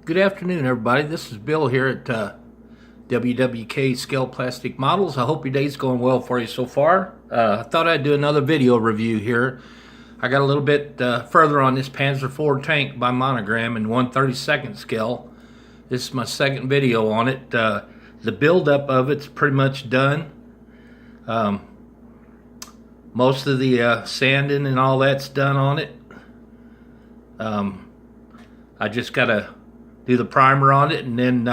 Good afternoon, everybody. This is Bill here at WWK Scale Plastic Models. I hope your day's going well for you so far. I thought I'd do another video review here. I got a little bit further on this Panzer IV tank by Monogram in 1/32 scale. This is my second video on it. The buildup of it's pretty much done. Most of the sanding and all that's done on it. I just got to do the primer on it and then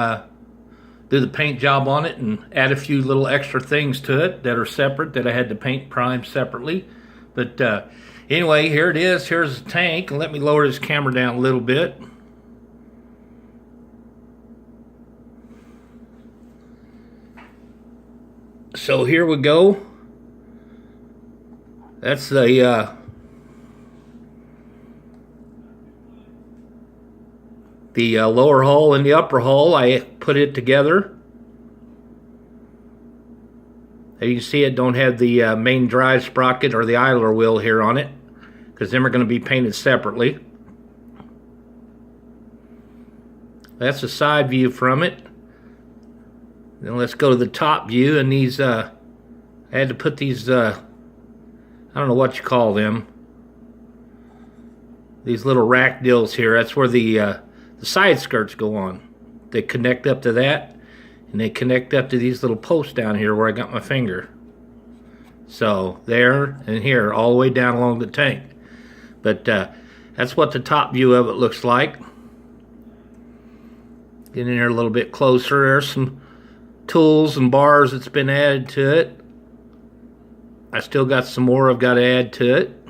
do the paint job on it and add a few little extra things to it that are separate that I had to paint prime separately. But anyway, here it is. Here's the tank. Let me lower this camera down a little bit. So here we go. That's the lower hull and the upper hull. I put it together. As you can see, it don't have the main drive sprocket or the idler wheel here on it, because them are going to be painted separately. That's a side view from it. Then let's go to the top view, and these I had to put these I don't know what you call them, these little rack deals here. That's where the side skirts go on. They connect up to that, and they connect up to these little posts down here where I got my finger. So there and here, all the way down along the tank. But that's what the top view of it looks like. Get in here a little bit closer. There's some tools and bars that's been added to it. I still got some more I've got to add to it.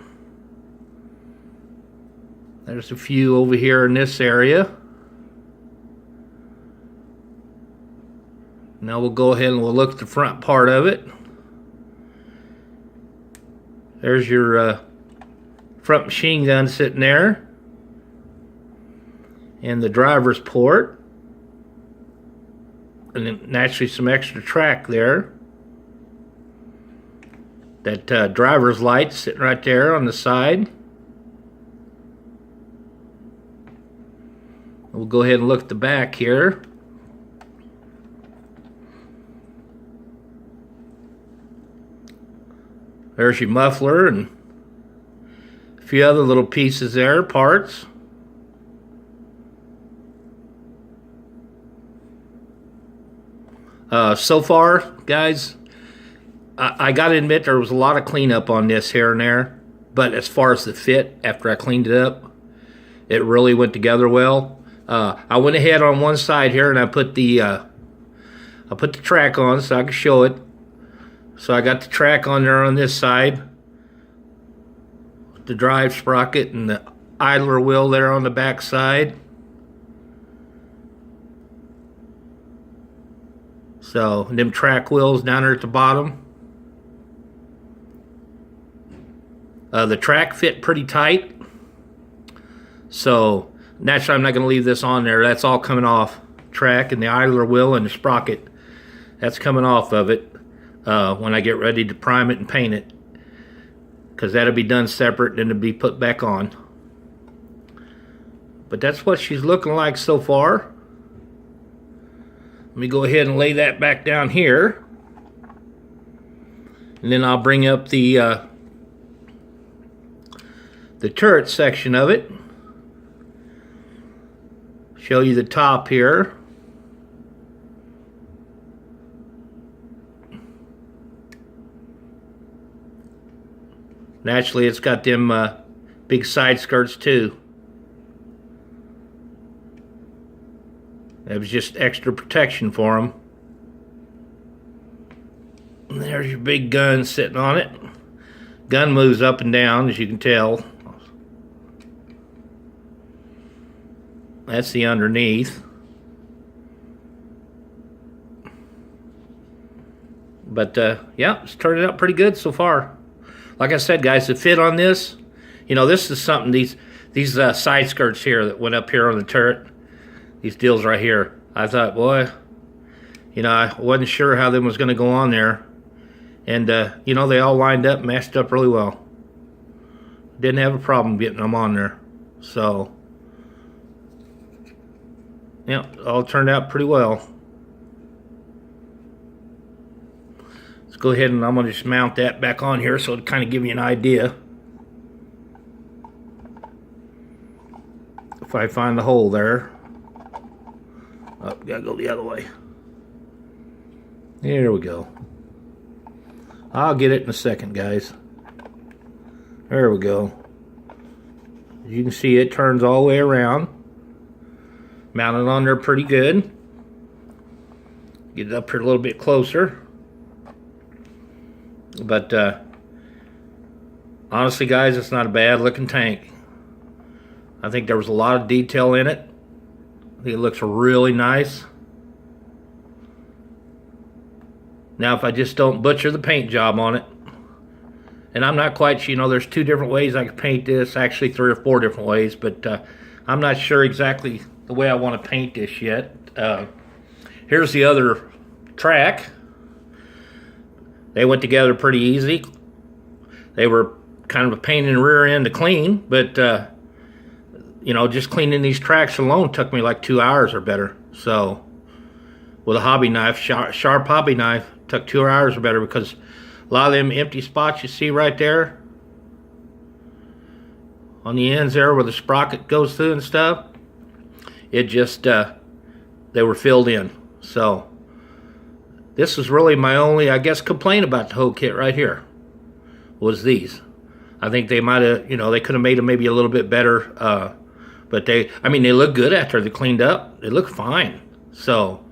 There's a few over here in this area. Now we'll go ahead and we'll look at the front part of it. There's your front machine gun sitting there, and the driver's port, and then naturally some extra track there. That driver's light sitting right there on the side. We'll go ahead and look at the back here. There's your muffler and a few other little pieces there, parts. So far, guys, I gotta admit there was a lot of cleanup on this here and there, but as far as the fit, after I cleaned it up, it really went together well. I went ahead on one side here and I put the track on so I could show it. So I got the track on there on this side, the drive sprocket and the idler wheel there on the back side. So them track wheels down there at the bottom. The track fit pretty tight, so naturally I'm not going to leave this on there. That's all coming off. Track and the idler wheel and the sprocket, that's coming off of it when I get ready to prime it and paint it, because that'll be done separate and it'll be put back on. But that's what she's looking like so far. Let me go ahead and lay that back down here, and then I'll bring up the turret section of it. Show you the top here. Naturally, it's got them big side skirts too. That was just extra protection for them. And there's your big gun sitting on it. Gun moves up and down, as you can tell. That's the underneath. But yeah, it's turned out pretty good so far. Like I said, guys, the fit on this, you know, this is something, these side skirts here that went up here on the turret, these deals right here, I thought, boy, you know, I wasn't sure how them was going to go on there. And, you know, they all lined up, matched up really well. Didn't have a problem getting them on there. So Yep, all turned out pretty well. Let's go ahead and I'm going to just mount that back on here so it'll kind of give you an idea. If I find the hole there. Oh, gotta go the other way. There we go. I'll get it in a second, guys. There we go. As you can see, it turns all the way around. Mounted on there pretty good. Get it up here a little bit closer. But honestly, guys, it's not a bad looking tank. I think there was a lot of detail in it. I think it looks really nice. Now, if I just don't butcher the paint job on it, and I'm not quite sure, you know, there's 2 different ways I could paint this, actually 3 or 4 different ways, but I'm not sure exactly the way I want to paint this yet. Here's the other track. They went together pretty easy. They were kind of a pain in the rear end to clean, but you know, just cleaning these tracks alone took me like 2 hours or better. So with a hobby knife, sharp hobby knife, took 2 hours or better, because a lot of them empty spots you see right there on the ends there where the sprocket goes through and stuff, it just they were filled in. So this is really my only, I guess, complaint about the whole kit right here was these. I think they might have, you know, they could have made them maybe a little bit better, but I mean, they look good after they're cleaned up. They look fine. So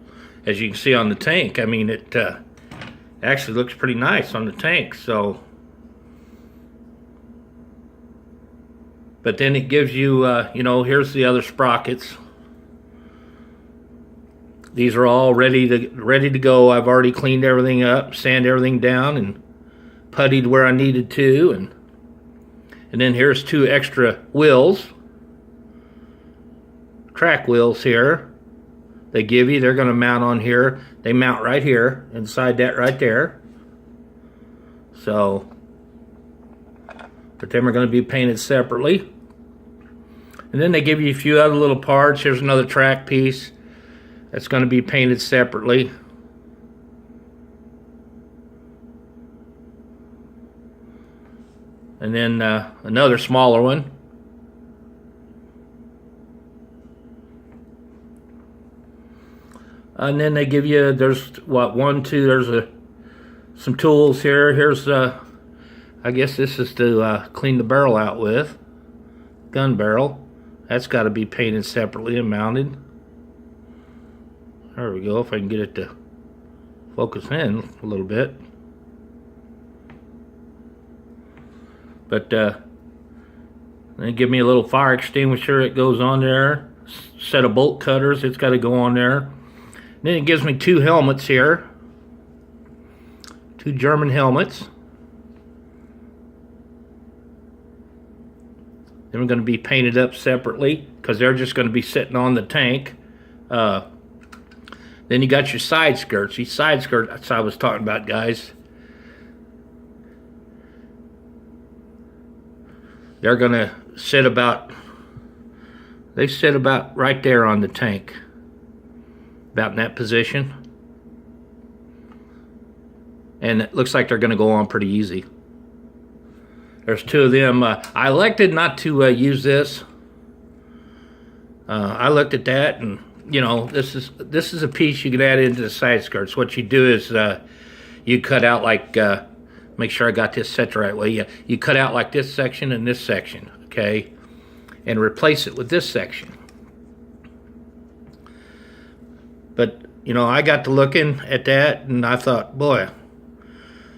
as you can see on the tank, I mean, it actually looks pretty nice on the tank. So, but then it gives you, you know, here's the other sprockets. These are all ready to go. I've already cleaned everything up, sanded everything down, and puttied where I needed to, and then here's 2 extra wheels, track wheels here. They give you, they're going to mount on here. They mount right here, inside that right there. So, but them are going to be painted separately. And then they give you a few other little parts. Here's another track piece that's going to be painted separately. And then another smaller one. And then they give you, there's what, 1, 2, there's some tools here. Here's, I guess this is to clean the barrel out with. Gun barrel. That's got to be painted separately and mounted. There we go, if I can get it to focus in a little bit. But they give me a little fire extinguisher. It goes on there. Set of bolt cutters. It's got to go on there. Then it gives me 2 helmets here. 2 German helmets. They're going to be painted up separately because they're just going to be sitting on the tank. Then you got your side skirts. These side skirts, that's what I was talking about, guys. They're going to sit about, they sit about right there on the tank. About in that position. And it looks like they're going to go on pretty easy. There's 2 of them. I elected not to use this. I looked at that, and you know, this is a piece you can add into the side skirts. What you do is you cut out like, make sure I got this set the right way. You cut out like this section and this section, okay, and replace it with this section. But you know, I got to looking at that, and I thought, boy,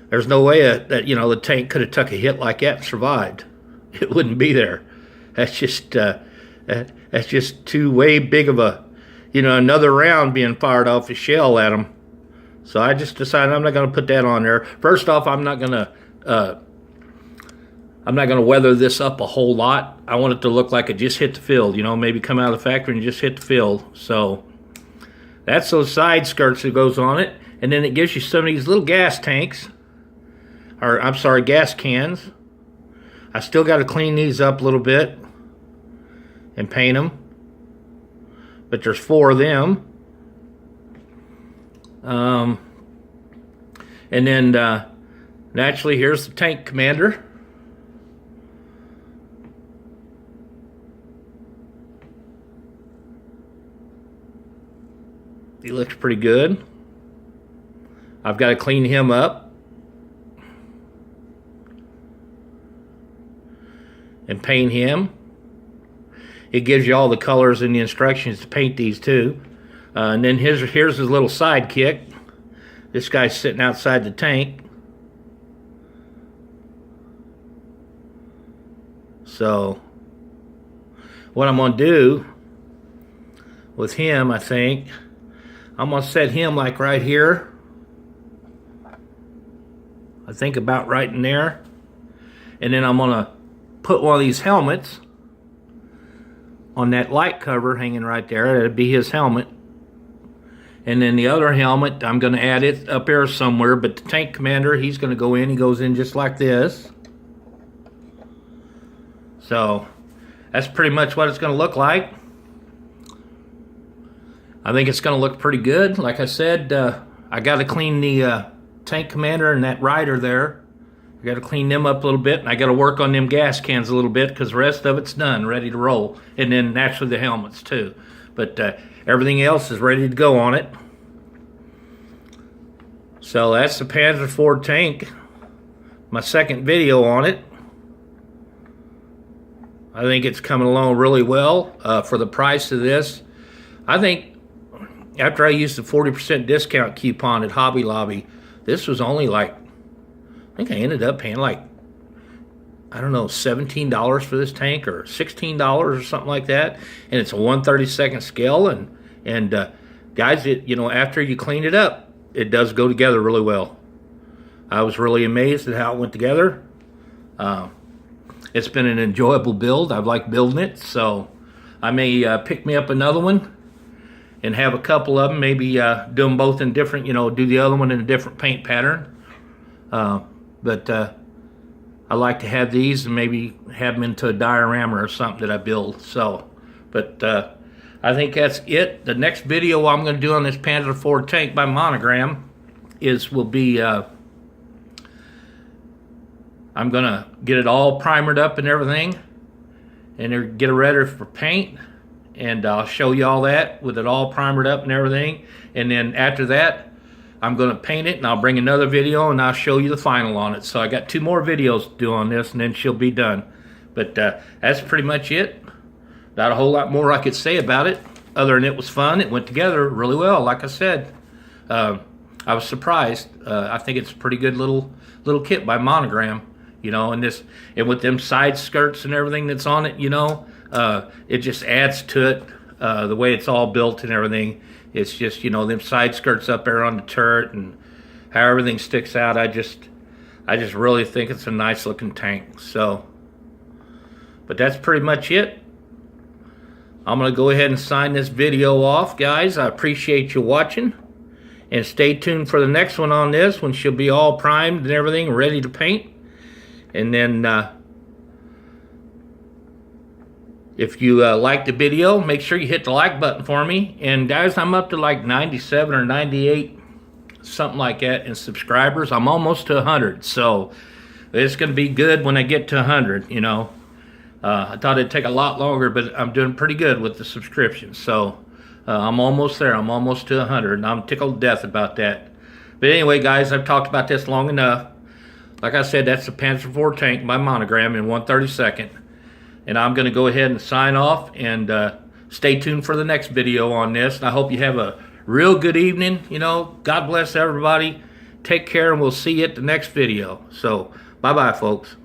there's no way that, you know, the tank could have took a hit like that and survived. It wouldn't be there. That's just too way big of a, you know, another round being fired off a shell at them. So I just decided I'm not going to put that on there. First off, I'm not going to weather this up a whole lot. I want it to look like it just hit the field, you know, maybe come out of the factory and just hit the field. So that's those side skirts that goes on it. And then it gives you some of these little gas tanks. Or, I'm sorry, gas cans. I still got to clean these up a little bit and paint them. but there's 4 of them. And then naturally, here's the tank commander. He looks pretty good. I've got to clean him up and paint him. It gives you all the colors and the instructions to paint these too. And then here's his little sidekick. This guy's sitting outside the tank. So what I'm going to do with him, I think, I'm going to set him like right here. I think about right in there. And then I'm going to put one of these helmets on that light cover hanging right there. That'd be his helmet. And then the other helmet, I'm going to add it up there somewhere. But the tank commander, he's going to go in. He goes in just like this. So that's pretty much what it's going to look like. I think it's going to look pretty good. Like I said, I got to clean the tank commander and that rider there. I got to clean them up a little bit, and I got to work on them gas cans a little bit because the rest of it's done, ready to roll. And then naturally the helmets too. But everything else is ready to go on it. So that's the Panzer IV tank. My second video on it. I think it's coming along really well for the price of this. I think after I used the 40% discount coupon at Hobby Lobby, this was only like, I think I ended up paying like, I don't know, $17 for this tank or $16 or something like that. And it's a 1/32 scale. And guys, after you clean it up, it does go together really well. I was really amazed at how it went together. It's been an enjoyable build. I've liked building it. So I may pick me up another one and have a couple of them, maybe do them both in different, do the other one in a different paint pattern. But I like to have these and maybe have them into a diorama or something that I build. So, but I think that's it. The next video I'm going to do on this Panzer IV tank by Monogram will be, I'm going to get it all primered up and everything and get it ready for paint. And I'll show you all that with it all primered up and everything. And then after that, I'm going to paint it, and I'll bring another video, and I'll show you the final on it. So I got 2 more videos to do on this, and then she'll be done. But that's pretty much it. Not a whole lot more I could say about it, other than it was fun. It went together really well, like I said. I was surprised. I think it's a pretty good little kit by Monogram, and with them side skirts and everything that's on it, it just adds to it, the way it's all built and everything. It's just, them side skirts up there on the turret and how everything sticks out. I just really think it's a nice looking tank. So, but that's pretty much it. I'm going to go ahead and sign this video off, guys. I appreciate you watching. And stay tuned for the next one on this, when she'll be all primed and everything, ready to paint. And then, if you like the video, make sure you hit the like button for me. And guys, I'm up to like 97 or 98, something like that, in subscribers. I'm almost to 100, so it's going to be good when I get to 100, I thought it'd take a lot longer, but I'm doing pretty good with the subscriptions. So I'm almost there. I'm almost to 100, and I'm tickled to death about that. But anyway, guys, I've talked about this long enough. Like I said, that's the Panzer IV tank by Monogram in 1/32. And I'm going to go ahead and sign off, and stay tuned for the next video on this. And I hope you have a real good evening. God bless everybody. Take care, and we'll see you at the next video. So, bye-bye, folks.